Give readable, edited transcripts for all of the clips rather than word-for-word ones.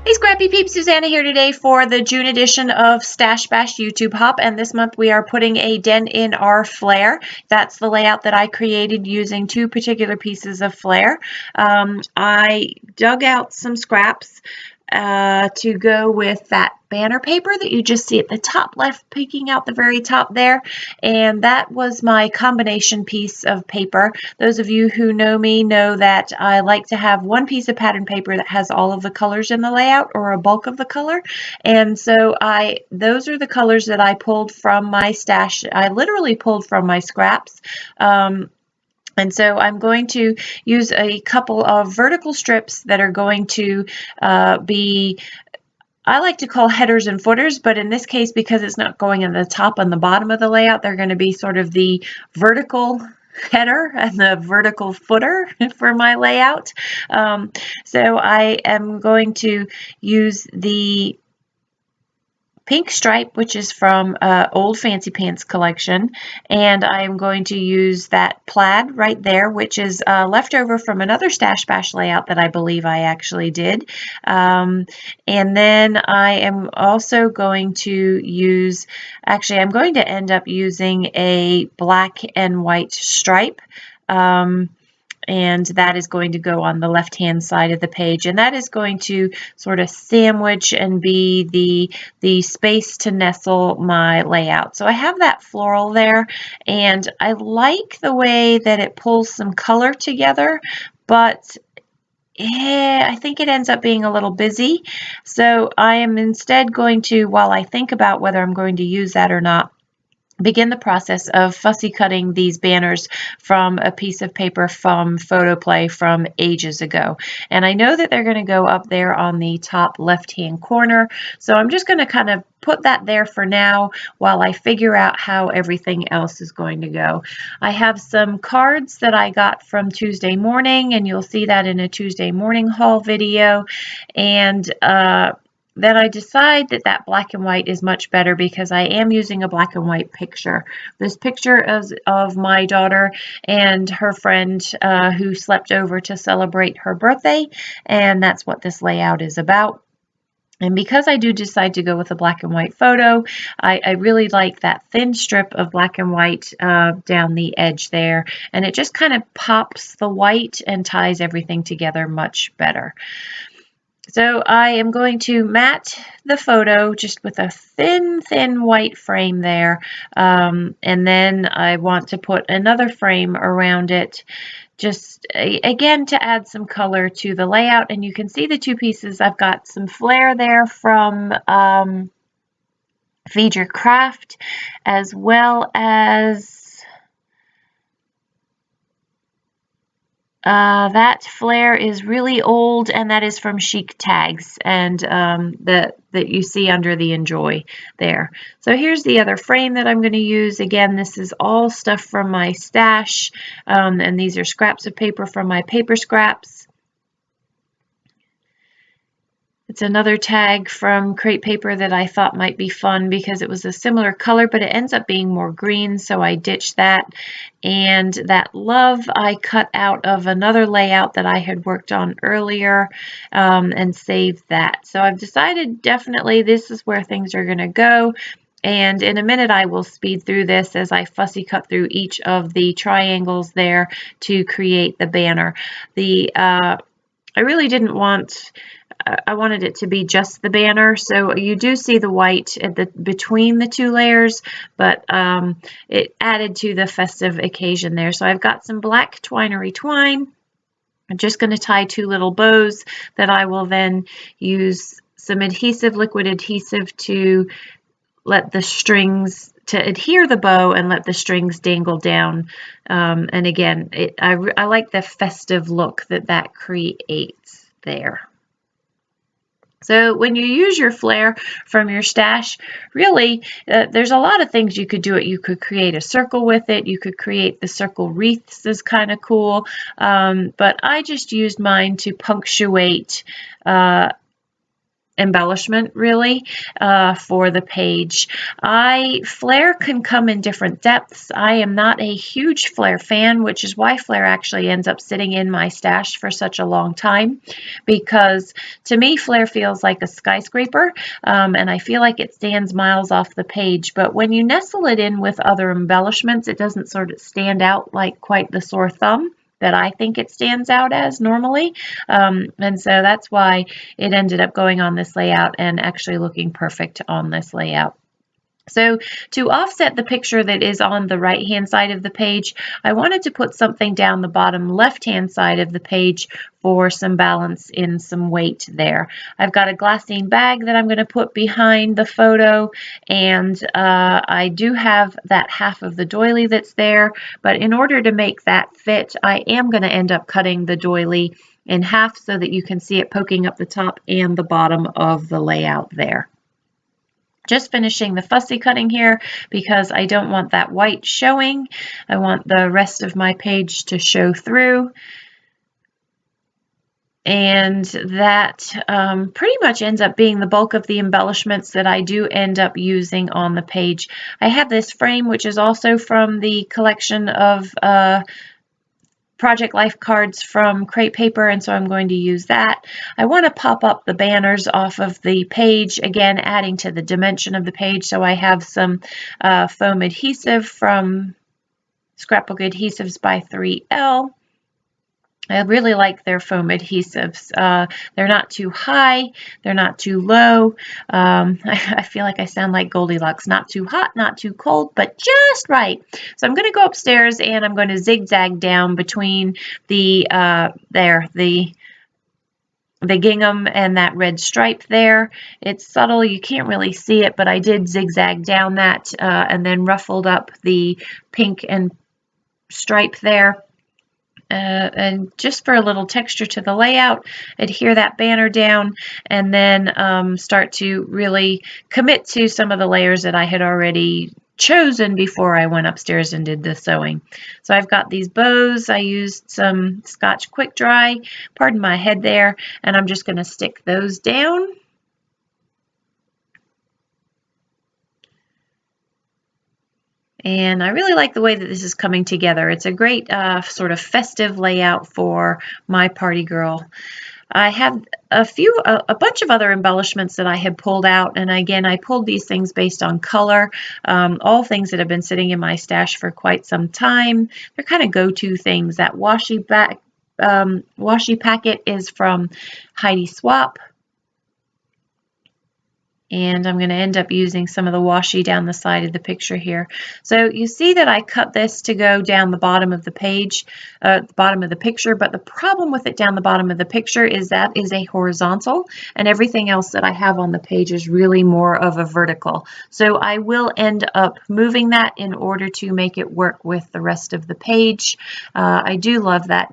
Hey Scrappy Peeps, Suzanna here today for the June edition of Stash Bash YouTube Hop, and this month we are putting a dent in our Flair. That's the layout that I created using two particular pieces of Flair. I dug out some scraps to go with that banner paper that you just see at the top left, peeking out the very top there, and that was my combination piece of paper. Those of you who know me know that I like to have one piece of pattern paper that has all of the colors in the layout, or a bulk of the color, and so those are the colors that I pulled from my stash. I literally pulled from my scraps. And so I'm going to use a couple of vertical strips that are going to be, I like to call headers and footers, but in this case, because it's not going in the top and the bottom of the layout, they're going to be sort of the vertical header and the vertical footer for my layout. So I am going to use the pink stripe, which is from old Fancy Pants collection, and I am going to use that plaid right there, which is left over from another Stash Bash layout that I believe I actually did. And then I am also going to use, actually I'm going to end up using a black and white stripe. And that is going to go on the left-hand side of the page, and that is going to sort of sandwich and be the space to nestle my layout. So I have that floral there, and I like the way that it pulls some color together, but I think it ends up being a little busy. So I am instead going to, while I think about whether I'm going to use that or not, begin the process of fussy cutting these banners from a piece of paper from Photo Play from ages ago. And I know that they're going to go up there on the top left-hand corner, so I'm just going to kind of put that there for now while I figure out how everything else is going to go. I have some cards that I got from Tuesday morning, and you'll see that in a Tuesday morning haul video, and then I decide that that black and white is much better because I am using a black and white picture. This picture is of my daughter and her friend who slept over to celebrate her birthday, and that's what this layout is about. And because I do decide to go with a black and white photo, I really like that thin strip of black and white down the edge there, and it just kind of pops the white and ties everything together much better. So I am going to matte the photo just with a thin white frame there, and then I want to put another frame around it, just again to add some color to the layout. And you can see the two pieces. I've got some Flair there from Feed Your Craft, as well as that Flair is really old, and that is from Chic Tags, and that you see under the Enjoy there. So here's the other frame that I'm going to use. Again, this is all stuff from my stash, and these are scraps of paper from my paper scraps. It's another tag from crepe paper that I thought might be fun because it was a similar color, but it ends up being more green, so I ditched that. And that love I cut out of another layout that I had worked on earlier and saved that. So I've decided definitely this is where things are going to go. And in a minute, I will speed through this as I fussy cut through each of the triangles there to create the banner. I really didn't want... I wanted it to be just the banner, so you do see the white at between the two layers, but it added to the festive occasion there. So I've got some black twinery twine. I'm just going to tie two little bows that I will then use some adhesive, liquid adhesive, to let the strings, to adhere the bow and let the strings dangle down. And again, I like the festive look that creates there. So when you use your Flair from your stash, really, there's a lot of things you could do. You could create a circle with it. You could create the circle wreaths, is kind of cool. But I just used mine to punctuate embellishment really for the page. Flair can come in different depths. I am not a huge Flair fan, which is why Flair actually ends up sitting in my stash for such a long time, because to me Flair feels like a skyscraper, and I feel like it stands miles off the page, but when you nestle it in with other embellishments, it doesn't sort of stand out like quite the sore thumb that I think it stands out as normally. And so that's why it ended up going on this layout and actually looking perfect on this layout. So to offset the picture that is on the right hand side of the page, I wanted to put something down the bottom left hand side of the page for some balance in some weight there. I've got a glassine bag that I'm going to put behind the photo, and I do have that half of the doily that's there, but in order to make that fit, I am going to end up cutting the doily in half so that you can see it poking up the top and the bottom of the layout there. Just finishing the fussy cutting here because I don't want that white showing. I want the rest of my page to show through. And that pretty much ends up being the bulk of the embellishments that I do end up using on the page. I have this frame, which is also from the collection of Project Life cards from crepe paper, and so I'm going to use that. I want to pop up the banners off of the page, again adding to the dimension of the page, so I have some foam adhesive from Scrapbook Adhesives by 3L. I really like their foam adhesives. They're not too high, they're not too low. I feel like I sound like Goldilocks, not too hot, not too cold, but just right. So I'm going to go upstairs and I'm going to zigzag down between the gingham and that red stripe there. It's subtle, you can't really see it, but I did zigzag down that and then ruffled up the pink and stripe there. And just for a little texture to the layout, adhere that banner down, and then start to really commit to some of the layers that I had already chosen before I went upstairs and did the sewing. So I've got these bows. I used some Scotch Quick Dry, pardon my head there, and I'm just going to stick those down. And I really like the way that this is coming together. It's a great sort of festive layout for my party girl. I have a bunch of other embellishments that I had pulled out, and again, I pulled these things based on color, all things that have been sitting in my stash for quite some time. They're kind of go-to things. That washi packet is from Heidi Swap. And I'm going to end up using some of the washi down the side of the picture here. So you see that I cut this to go down the bottom of the page, the bottom of the picture, but the problem with it down the bottom of the picture is that is a horizontal, and everything else that I have on the page is really more of a vertical. So I will end up moving that in order to make it work with the rest of the page. I do love that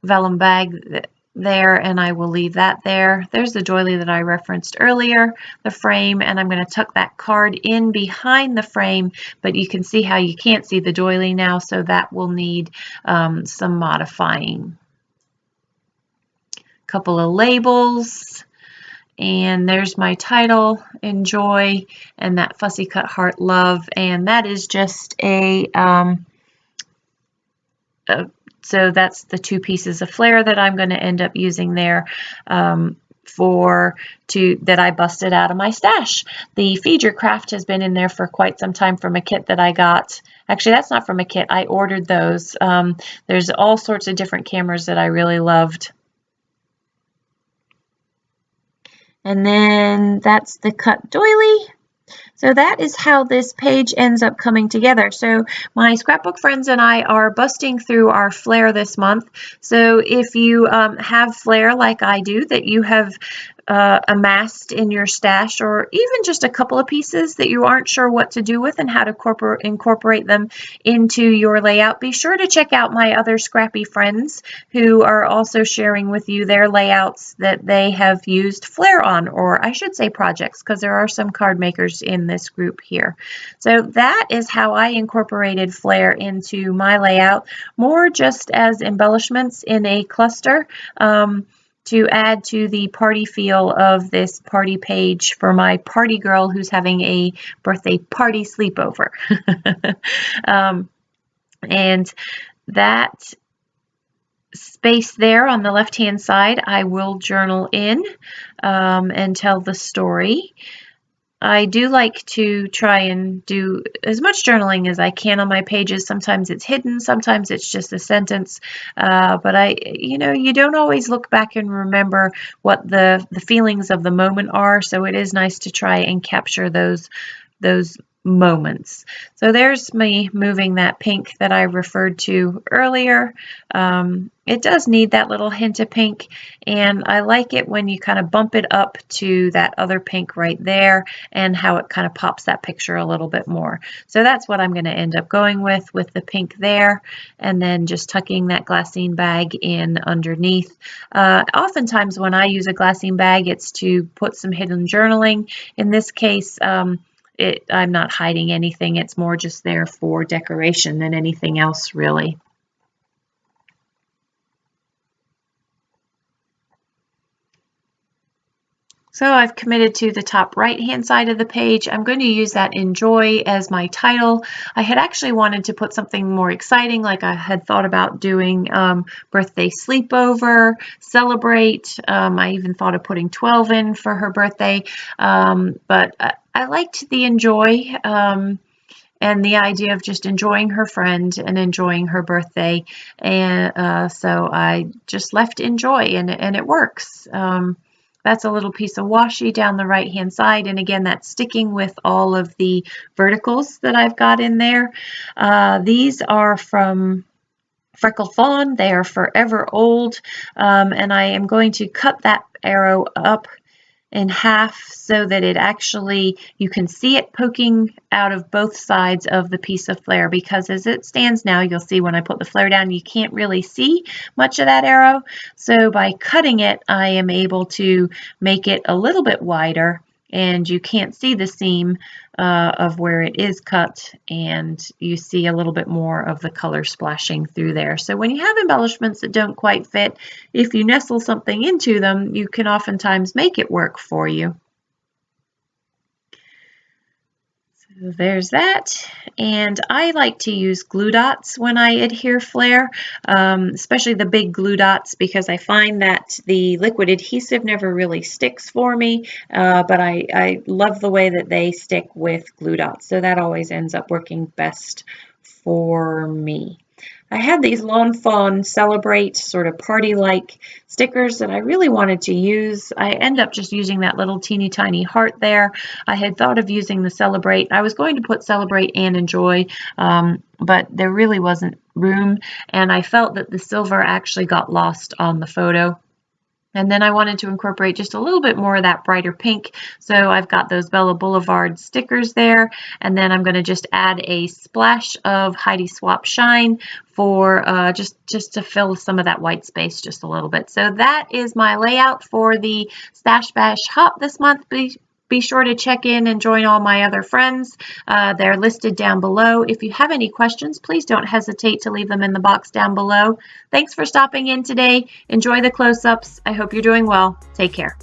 vellum bag there, and I will leave that there. There's the doily that I referenced earlier, the frame, and I'm going to tuck that card in behind the frame, but you can see how you can't see the doily now, so that will need some modifying. Couple of labels, and there's my title, Enjoy, and that fussy cut heart, Love, and that is just so that's the two pieces of Flair that I'm going to end up using there that I busted out of my stash. The Feed Your Craft has been in there for quite some time from a kit that I got. Actually, that's not from a kit. I ordered those. There's all sorts of different cameras that I really loved. And then that's the cut doily. So that is how this page ends up coming together. So my scrapbook friends and I are busting through our Flair this month. So if you have Flair like I do, that you have amassed in your stash, or even just a couple of pieces that you aren't sure what to do with and how to incorporate them into your layout, be sure to check out my other scrappy friends who are also sharing with you their layouts that they have used Flair on, or I should say projects, because there are some card makers in this group here. So that is how I incorporated Flair into my layout, more just as embellishments in a cluster. to add to the party feel of this party page for my party girl who's having a birthday party sleepover. And that space there on the left-hand side, I will journal in and tell the story. I do like to try and do as much journaling as I can on my pages. Sometimes it's hidden, sometimes it's just a sentence, but you don't always look back and remember what the feelings of the moment are, so it is nice to try and capture those moments. So there's me moving that pink that I referred to earlier. It does need that little hint of pink, and I like it when you kind of bump it up to that other pink right there and how it kind of pops that picture a little bit more. So that's what I'm going to end up going with the pink there, and then just tucking that glassine bag in underneath. Oftentimes when I use a glassine bag, it's to put some hidden journaling. In this case, I'm not hiding anything. It's more just there for decoration than anything else, really. So I've committed to the top right-hand side of the page. I'm going to use that Enjoy as my title. I had actually wanted to put something more exciting, like I had thought about doing birthday sleepover, celebrate. I even thought of putting 12 in for her birthday, but I liked the Enjoy and the idea of just enjoying her friend and enjoying her birthday, and so I just left Enjoy, and it works. That's a little piece of washi down the right hand side, and again that's sticking with all of the verticals that I've got in there. These are from Freckled Fawn. They are forever old, and I am going to cut that arrow up in half so that it actually, you can see it poking out of both sides of the piece of Flair, because as it stands now, you'll see when I put the Flair down, you can't really see much of that arrow. So by cutting it, I am able to make it a little bit wider, and you can't see the seam of where it is cut, and you see a little bit more of the color splashing through there. So when you have embellishments that don't quite fit, if you nestle something into them, you can oftentimes make it work for you. So there's that, and I like to use glue dots when I adhere Flair, especially the big glue dots, because I find that the liquid adhesive never really sticks for me, but I love the way that they stick with glue dots, so that always ends up working best for me. I had these Lawn Fawn Celebrate sort of party-like stickers that I really wanted to use. I end up just using that little teeny tiny heart there. I had thought of using the Celebrate. I was going to put Celebrate and Enjoy, but there really wasn't room, and I felt that the silver actually got lost on the photo. And then I wanted to incorporate just a little bit more of that brighter pink. So I've got those Bella Boulevard stickers there. And then I'm going to just add a splash of Heidi Swap Shine for just to fill some of that white space just a little bit. So that is my layout for the Stash Bash Hop this month. Be sure to check in and join all my other friends. They're listed down below. If you have any questions, please don't hesitate to leave them in the box down below. Thanks for stopping in today. Enjoy the close-ups. I hope you're doing well. Take care.